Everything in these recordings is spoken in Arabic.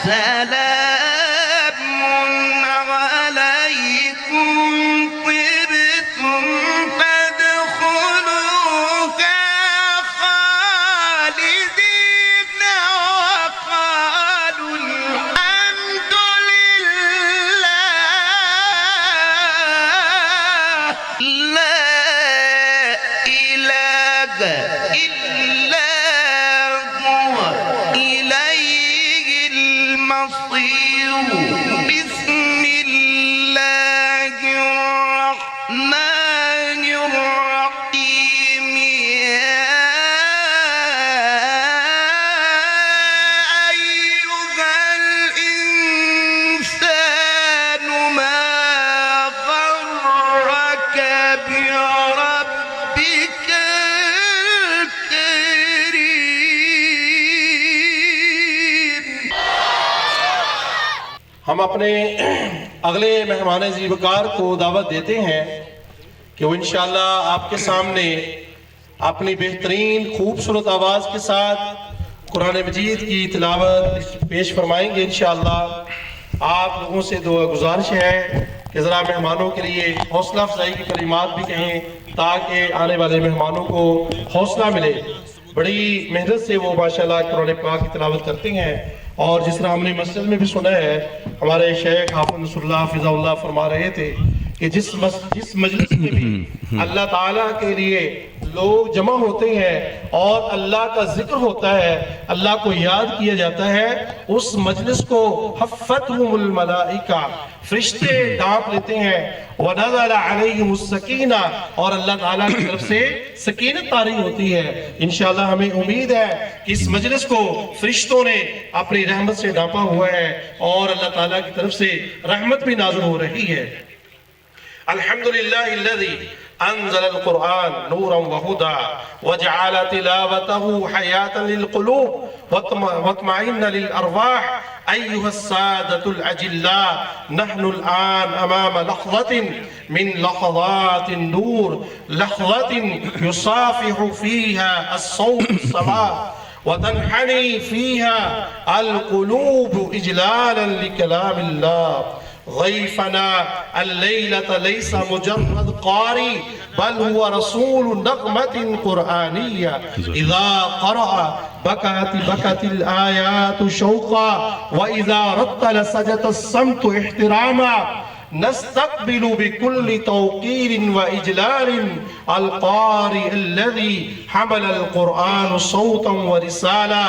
سلام عليكم طبتم فادخلوها خالدين وقالوا الحمد لله لا إله إلا هو إليه المصير بسم الله الرحمن الرحيم يا أيها الإنسان ما غرك بربك الكريم. ہم اپنے اگلے مہمان زیبکار کو دعوت دیتے ہیں کہ وہ انشاءاللہ آپ کے سامنے اپنی بہترین خوبصورت آواز کے ساتھ قرآن مجید کی تلاوت پیش فرمائیں گے انشاءاللہ. آپ لوگوں سے دعا گزارش ہے کہ ذرا مہمانوں کے لیے حوصلہ افزائی کی کلمات بھی کہیں تاکہ آنے والے مہمانوں کو حوصلہ ملے. بڑی محنت سے وہ ماشاءاللہ قرآن پاک کی تلاوت کرتے ہیں، اور جس طرح ہم نے مسجد میں بھی سنا ہے ہمارے شیخ حافظ نصر اللہ حفظہ اللہ فرما رہے تھے کہ جس مجلس میں بھی اللہ تعالیٰ کے لیے لوگ جمع ہوتے ہیں اور اللہ کا ذکر ہوتا ہے، اللہ کو یاد کیا جاتا ہے، اس مجلس کو حفتہم الملائکہ فرشتے ڈانپ لیتے ہیں، وَنَزَلَ عَلَيْهِمُ السَّكِينَةُ اور اللہ تعالیٰ کی طرف سے سکینت طاری ہوتی ہے. انشاءاللہ ہمیں امید ہے کہ اس مجلس کو فرشتوں نے اپنی رحمت سے ڈانپا ہوا ہے اور اللہ تعالیٰ کی طرف سے رحمت بھی نازل ہو رہی ہے. الحمدللہ الذی انزل القرآن نورا وہدا وجعل تلاوته حیاة للقلوب واطمئنان للأرواح. أيها السادة الأجلاء، نحن الآن أمام لحظة من لحظات النور، لحظة يصافح فيها الصوت الصلاة وتنحني فيها القلوب إجلالا لكلام الله. ضيفنا الليلة ليس مجرد قارئ بل هو رسول نغمة قرآنية إذا قرأ بكت الآيات شوقا وإذا رتل سجد الصمت احتراما. نستقبل بكل توقير وإجلال القارئ الذي حمل القرآن صوتا ورسالة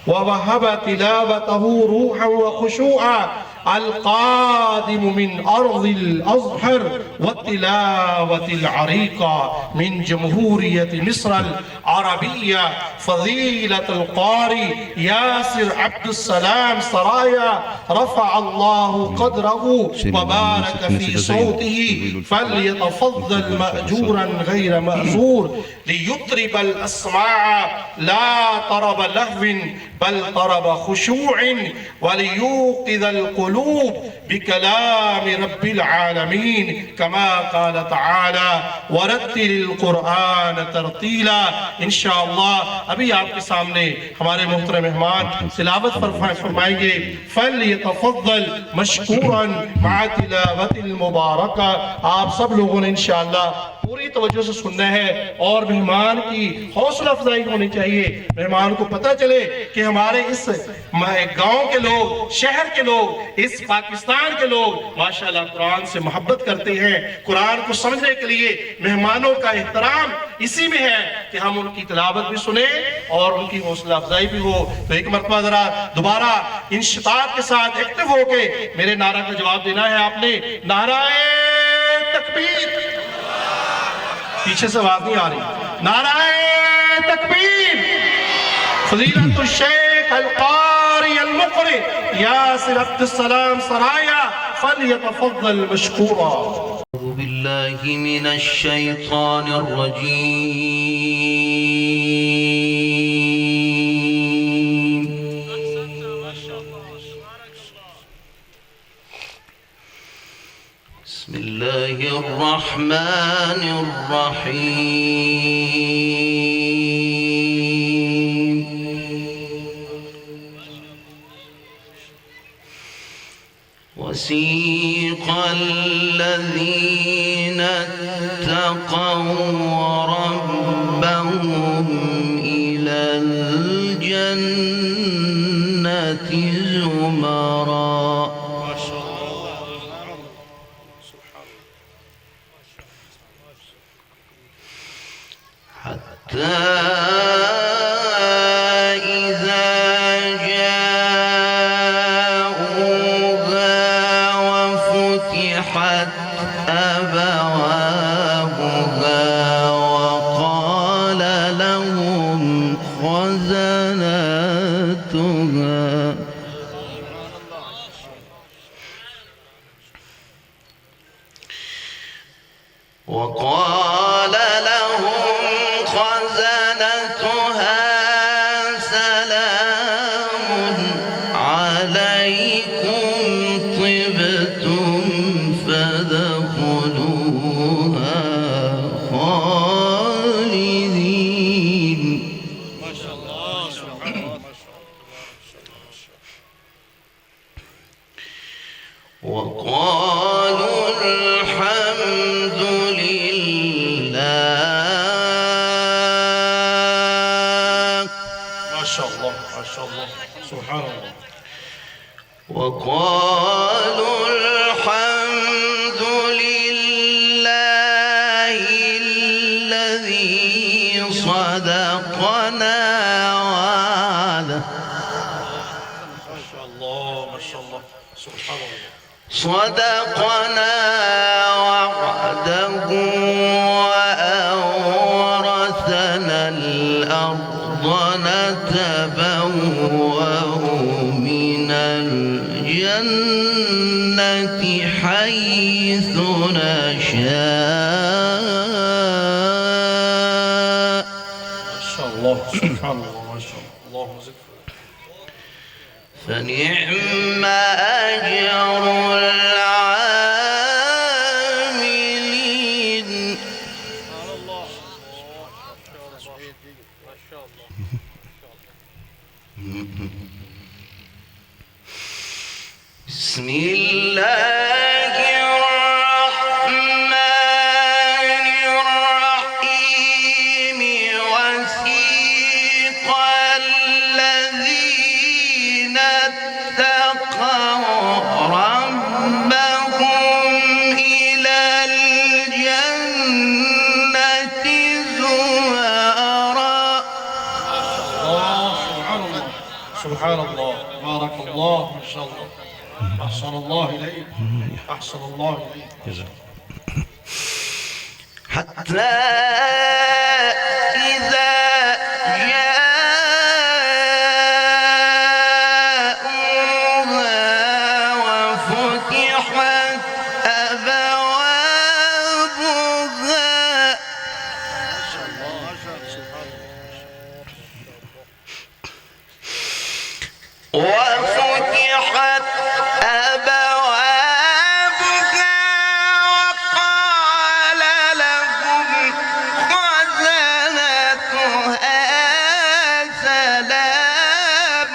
ووهب تلاوته روحا وخشوعا، القادم من أرض الأزهر والتلاوة العريقة من جمهورية مصر العربية، فضيلة القارئ ياسر عبد السلام سرايا رفع الله قدره وبارك في صوته، فليتفضل مأجورا غير مأزور ليطرب الأسماع لا طرب لهو بل طرب خشوع وليوقظ القلوب بكلام رب العالمين كما قال تعالى ورتل القرآن ترتیلا. انشاءاللہ ابھی آپ کے سامنے ہمارے محترم مہمان تلاوت فرمائیں گے. فَلْيَتَفَضَّلْ مَشْكُورًا مَعَ تِلَاوَةِ الْمُبَارَكَةِ. آپ سب لوگوں نے انشاءاللہ پوری توجہ سے سننا ہے اور مہمان کی حوصلہ افزائی ہونی چاہیے. مہمان کو پتہ چلے کہ ہمارے اس گاؤں کے لوگ، شہر کے لوگ، اس پاکستان کے لوگ ماشاءاللہ قرآن سے محبت کرتے ہیں. قرآن کو سمجھنے کے لیے مہمانوں کا احترام اسی میں ہے کہ ہم ان کی تلاوت بھی سنیں اور ان کی حوصلہ افزائی بھی ہو. تو ایک مرتبہ ذرا دوبارہ انشطاب کے ساتھ ایکٹیو ہو کے میرے نعرہ کا جواب دینا ہے. آپ نے نعرہ تکبیر، پیچھے سے آواز نہیں آ رہی، نعرہ تکبیر. فضیلت الشیخ القاری المقری یاسر عبد السلام سرایا فلیتفضل مشکورا. أعوذ بالله من الشيطان الرجيم. بسم الله الرحمن الرحيم. وسيق الذين اتقوا ربهم إلى الجنة زمرا حتى وقال لهم خزنتها سلام عليكم طبتم فادخلوها خالدين. ما شاء الله سبحان الله. وقالوا الحمد سبحان الله. وقالوا الحمد لله الذي صدقنا وعده. ما شاء الله ما شاء الله سبحان الله. صدقنا وعده وأورثنا الأرض نتبوأ من الجنة حيث نشاء. ما شاء الله سبحان الله ما شاء الله. اللهم زد فنعم أجر العاملين. بسم الله الرحمن الرحيم. وسيق الذين اتقوا ربهم إلى الجنة زمرا. سبحان الله سبحان الله. بارك الله ما شاء الله. أحسن الله إليك أحسن الله إليك. حتى إذا جاءوها وفتحت أبوابها وقال لهم خزنتها سلام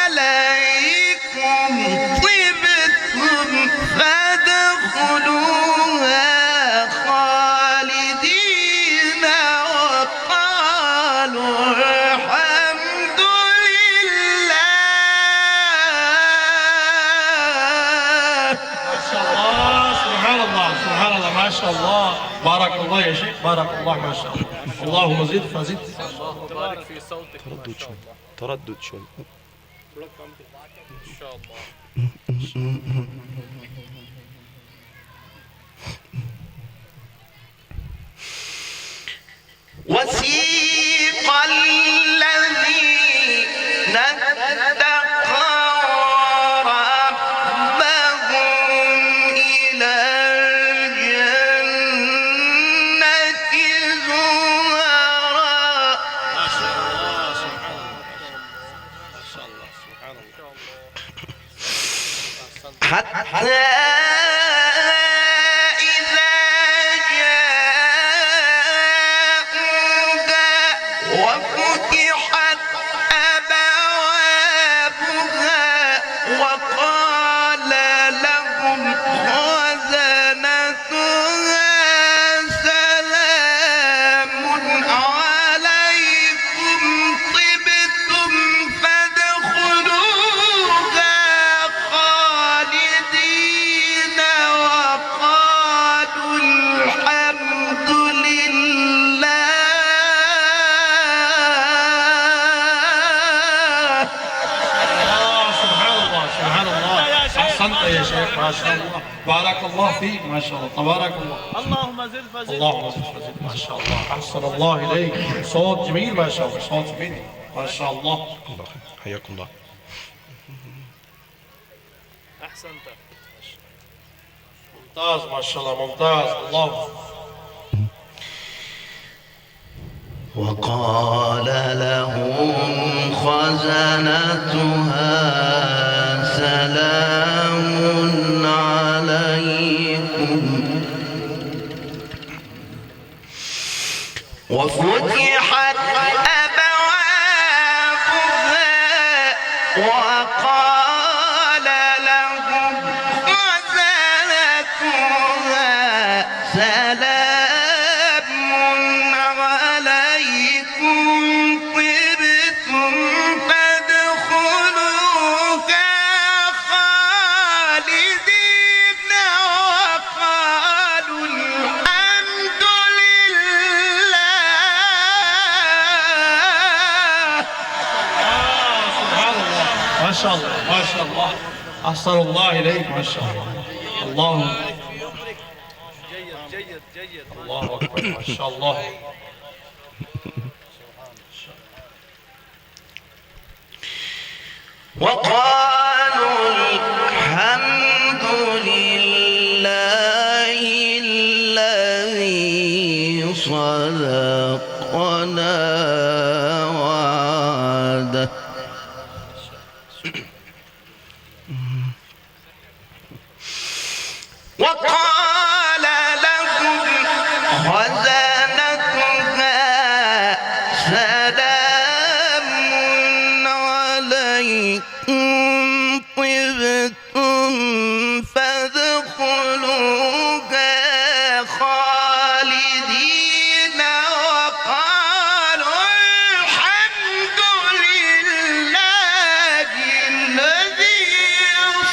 عليكم طبتم فادخلوها خالدين وقالوا الحمد لله. سبحان الله سبحان الله ما شاء الله. بارك الله يا شيخ بارك الله ما شاء الله. اللهم زد فزد. بارك في صوتك. تردد شوي. ان شاء الله. وسيق الذين اتقوا ربهم إلى الجنة زمرا. ما شاء الله سبحان الله ما شاء الله سبحان الله. حتى وفتحت أبوابها وقال أحسنت يا شيخ ما شاء الله بارك الله فيك ما شاء الله تبارك الله اللهم زد فزد. اللهم صل وسلم ما شاء الله أحسن الله إليك صوت جميل ما شاء الله صوت جميل ما شاء الله الله خير حياكم الله. أحسنت. ممتاز ما شاء الله ممتاز الله. وقال لهم خزنتها سلام عليكم وفتحت أبوابها وقال لهم خزنتها سلام عليكم طبتم فادخلوها خالدين وقالوا الحمد لله. سبحان الله ما شاء الله ما شاء الله أحسن الله إليك ما شاء الله الله جيد جيد جيد. الله أكبر ما شاء الله. وقالوا الحمد لله الذي صدقنا وعده وقال لهم خزنتها سلام عليكم طبتم فادخلوها خالدين وقالوا الحمد لله الذي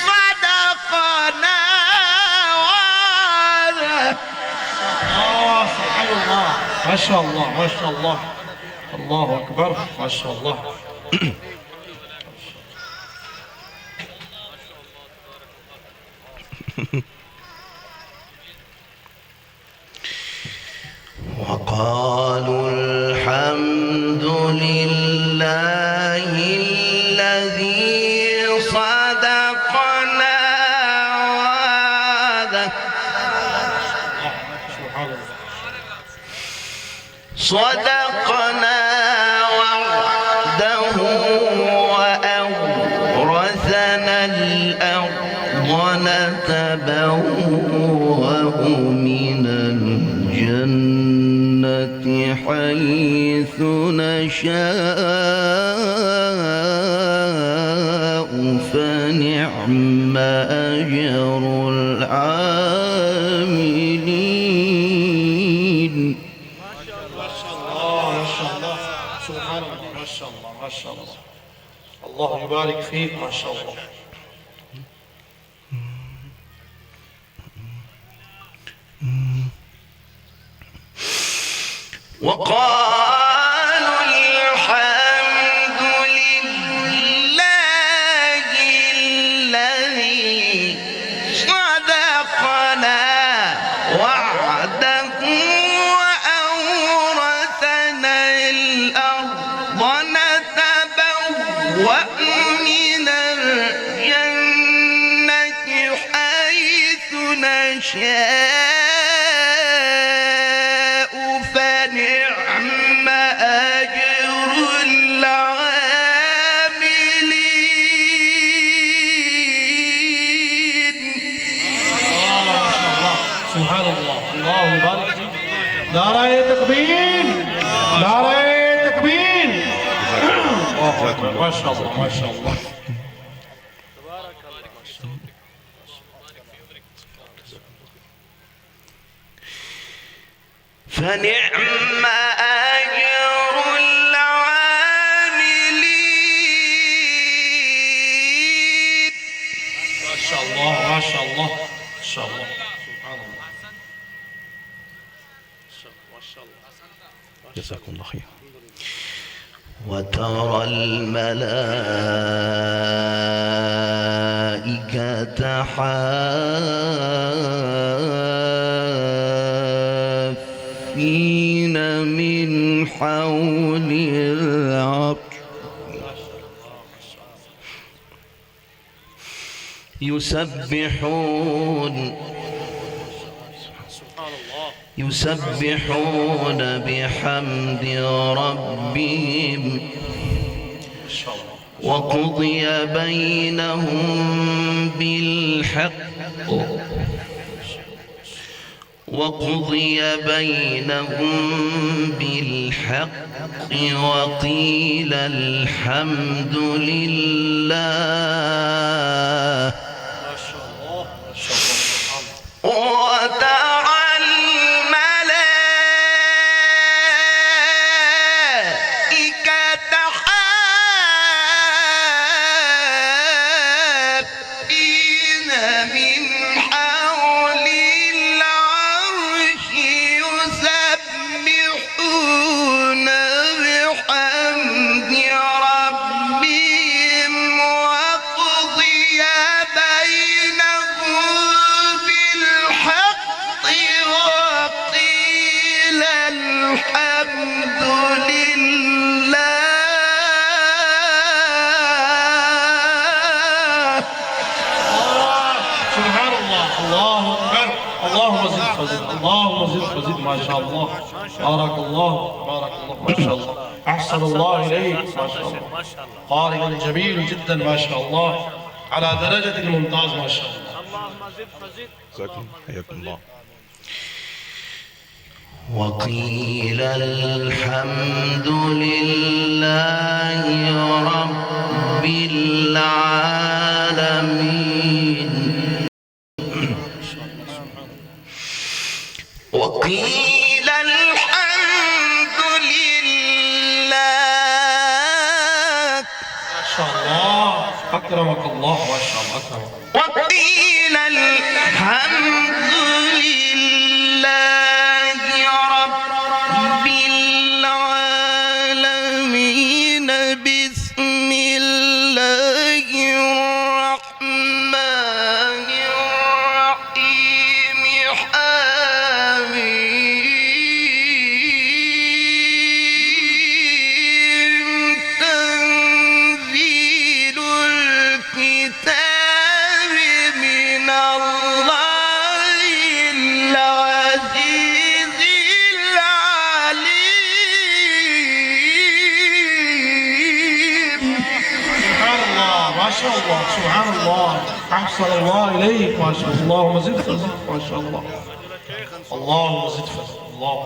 صدقنا وعده. سبحان الله ما شاء الله ما شاء الله الله أكبر ما شاء الله. وقالوا الحمد لله الذي صدقنا وعده سبحان الله صدقنا وعده وأورثنا الأرض نتبوأ من الجنة حيث نشاء فنعم أجر العاملين. ما شاء الله ما شاء الله سبحان الله ما شاء الله ما شاء الله الله يبارك فيك ما شاء الله. وقالوا الحمد لله الذي صدقنا وعده وأورثنا الأرض نتبوأ من الجنة حيث نشاء فنعم أجر العاملين. سبحان الله الله يبارك فيك. نعرة تكبير نعرة تكبير الله أكبر ما شاء الله ما شاء الله. تبارك الله. فنعم أجر العاملين. ما شاء الله ما شاء الله ما شاء الله سبحان الله ما شاء الله. جزاكم الله خير. وترى الملائكة متحافين من حول العرش يسبحون بحمد ربهم وقضي بينهم بالحق وقيل الحمد لله وترى الملائكة حافين من حول العرش يسبحون بحمد ربهم وقضي بينهم بالحق وقيل الحمد لله سبحان الله. الله أكبر. اللهم زد فزد. اللهم زد فزد. ما شاء الله. بارك الله. بارك الله. ما شاء الله. أحسن الله إليك. ما شاء الله. قارئ جميل جدا ما شاء الله. على درجة ممتاز ما شاء الله. اللهم زد فزد. جزاكم حياكم الله. وقيل الحمد لله رب العالمين وقيل الحمد لله ما شاء الله. أكرمك الله. ما شاء الله. أكرمك. وقيل الحمد لله رب العالمين بسم الله الرحمن الرحيم حميم تنزيل الكتاب من الله العزيز العليم سبحان الله. ما شاء الله. سبحان الله. أحسن الله إليك. ما شاء الله. اللهم زد فزد. ما شاء الله. اللهم زد فزد. الله.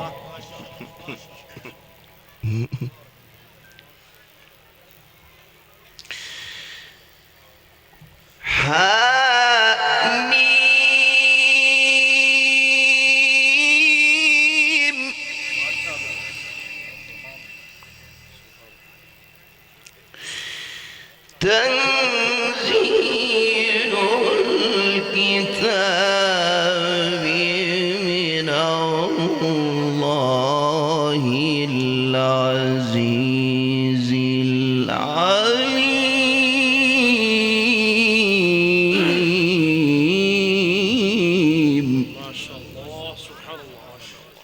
حميم تنزيل الكتاب من الله العزيز العليم ما شاء الله. سبحان الله. ما شاء الله.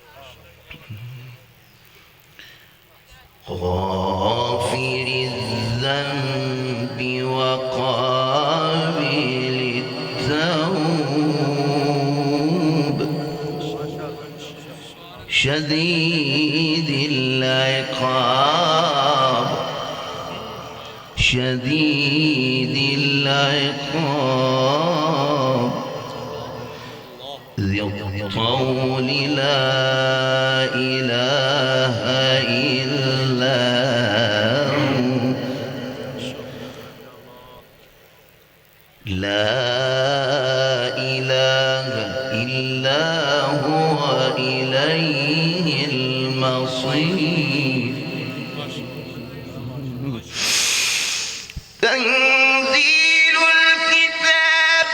غافر الذنب وقابل التوب شديد العقاب ذي الطول لا إله إلا هو لا إله إلا هو إليه المصير تنزيل الكتاب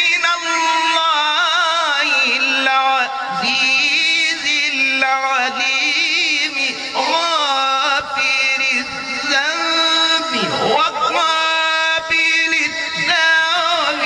من الله العزيز العليم غافر الذنب وقابل التوب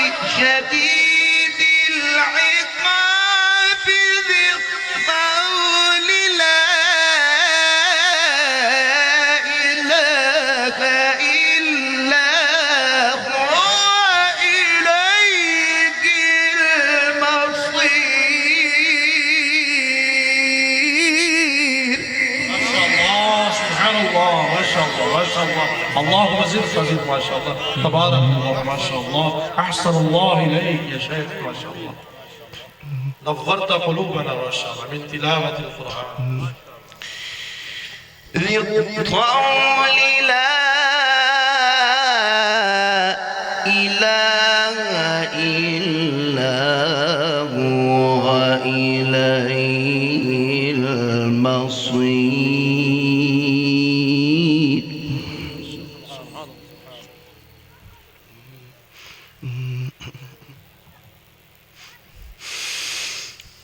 اللهم زد فزد ما شاء الله. تبارك الله ما شاء الله. أحسن الله إليك يا شيخ ما شاء الله. نظرت قلوبنا ما شاء الله من تلاوة القرآن. ذي الطول لا إله إلا هو إليه المصير.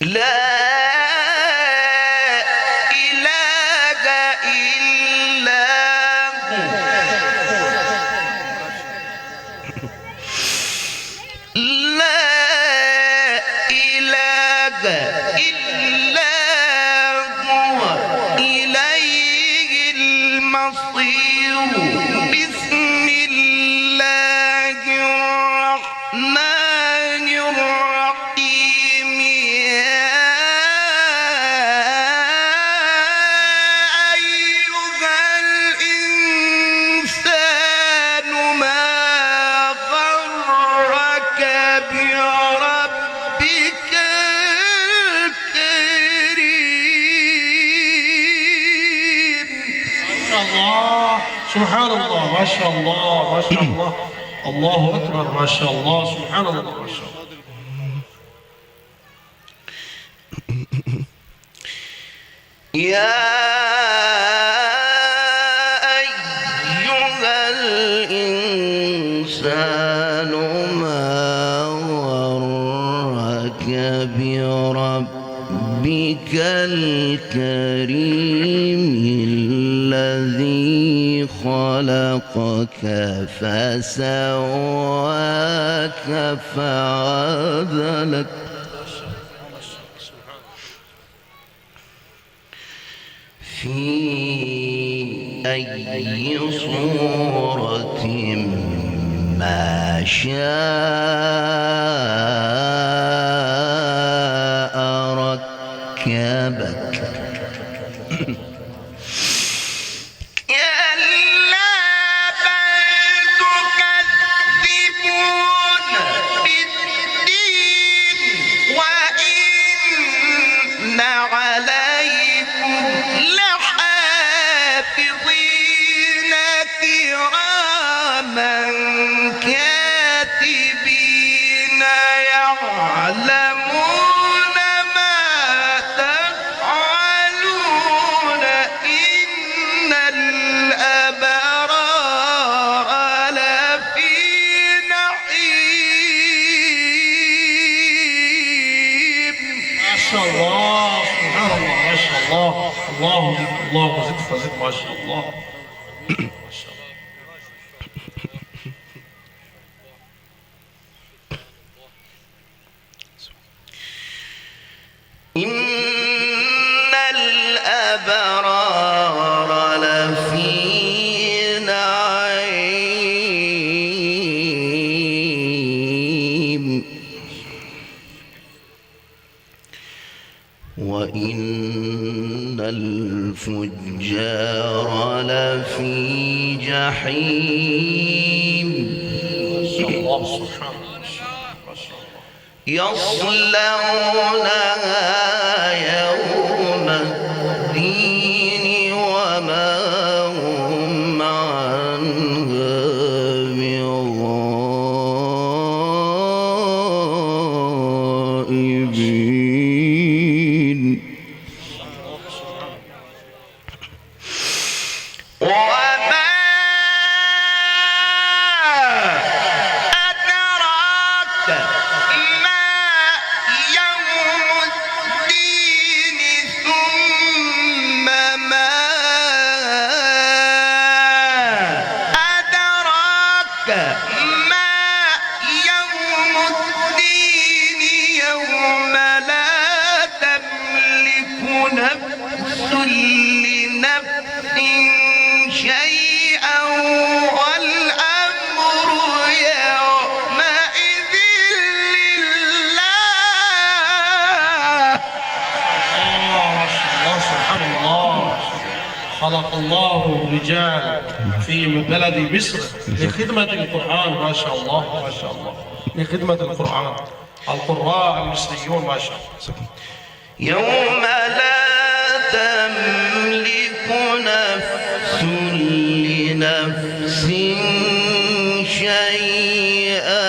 لا إله إلا هو لا إله إلا هو إليه المصير. بسم الله الرحمن الرحيم. يا أيها الإنسان ما غرك بربك الكريم. الله سبحان الله ما شاء الله ما شاء الله. الله أكبر ما شاء الله. سبحان الله ما شاء الله. يا أيها الإنسان ما غرك بربك الكريم الذي خلقك فسواك فعدلك في أي صورة ما شاء ركبك. كلا بل تكذبون بالدين وإن عليكم لحافظين كراما كاتبين يعلمون ما تفعلون. إن الأبرار لفي نعيم. ما شاء الله سبحان الله ما شاء الله. الله زد فزد ما شاء الله. ما شاء الله. إن الأبرار لفي نعيم وإن الفجار لفي جحيم. الله سبحان الله ما شاء الله. يصلونها يوم الدين وما هم عنها بغائبين. وما أدراك ما يوم الدين. خلق الله الرجال في بلد مصر لخدمة القرآن. ما شاء الله ما شاء الله، لخدمة القرآن. القراء المصريون ما شاء الله. يوم لا تملك نفس لنفس شيئا،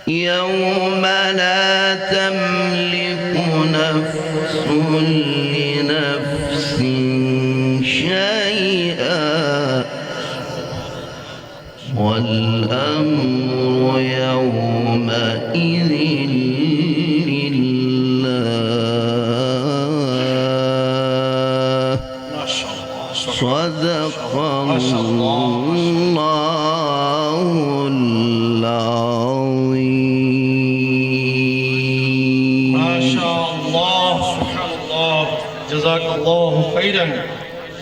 يوم لا تملك نفس لنفس شيئا والأمر يومئذ لله. صدق الله العظيم. ما شاء الله سبحان الله. جزاك الله خيرا،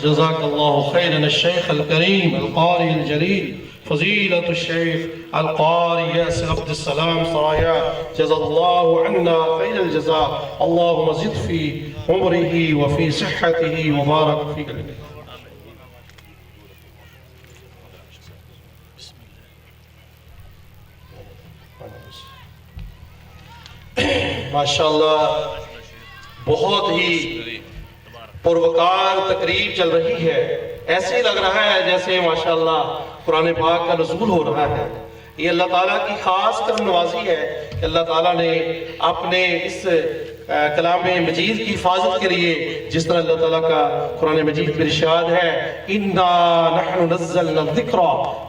جزاك الله خيرا الشيخ الكريم القارئ الجليل فضيلة الشيخ القارئ ياسر عبد السلام سرايا، جزا الله عنا خير الجزاء. اللهم زد في عمره وفي صحته وبارك في علمه. ماشاءاللہ بہت ہی پروکار تقریب چل رہی ہے. ایسے ہی لگ رہا ہے جیسے ماشاءاللہ قرآن پاک کا نزول ہو رہا ہے. یہ اللہ تعالیٰ کی خاص کرم نوازی ہے کہ اللہ تعالیٰ نے اپنے اس کلام مجید کی حفاظت کے لیے، جس طرح اللہ تعالیٰ کا قرآن مجید میں ارشاد ہے اِنَّا نَحْنُ نَزَّلْنَا الذِّكْرَ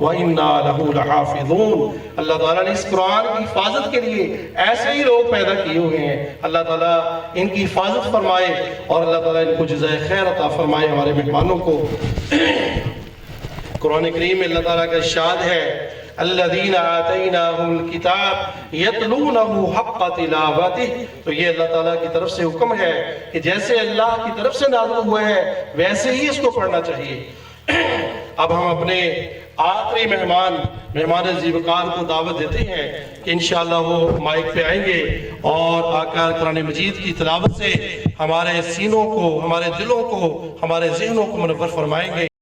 وَإِنَّا لَهُ لَحَافِظُونَ. اللہ تعالیٰ نے اس قرآن کی حفاظت کے لیے ایسے ہی لوگ پیدا کیے ہوئے ہیں. اللہ تعالیٰ ان کی حفاظت فرمائے اور اللہ تعالیٰ ان کو جزائے خیر عطا فرمائے. ہمارے مہمانوں کو قرآن کریم میں اللہ تعالیٰ کا ارشاد ہے الذین آتیناہم الکتاب یتلونہ حق تلاوتہ. تو یہ اللہ تعالیٰ کی طرف سے حکم ہے کہ جیسے اللہ کی طرف سے نازل ہوئے ہیں ویسے ہی اس کو پڑھنا چاہیے. اب ہم اپنے آخری مہمان زیبکار کو دعوت دیتے ہیں کہ انشاءاللہ وہ مائک پہ آئیں گے اور آ کر قرآن مجید کی تلاوت سے ہمارے سینوں کو، ہمارے دلوں کو، ہمارے ذہنوں کو منور فرمائیں گے.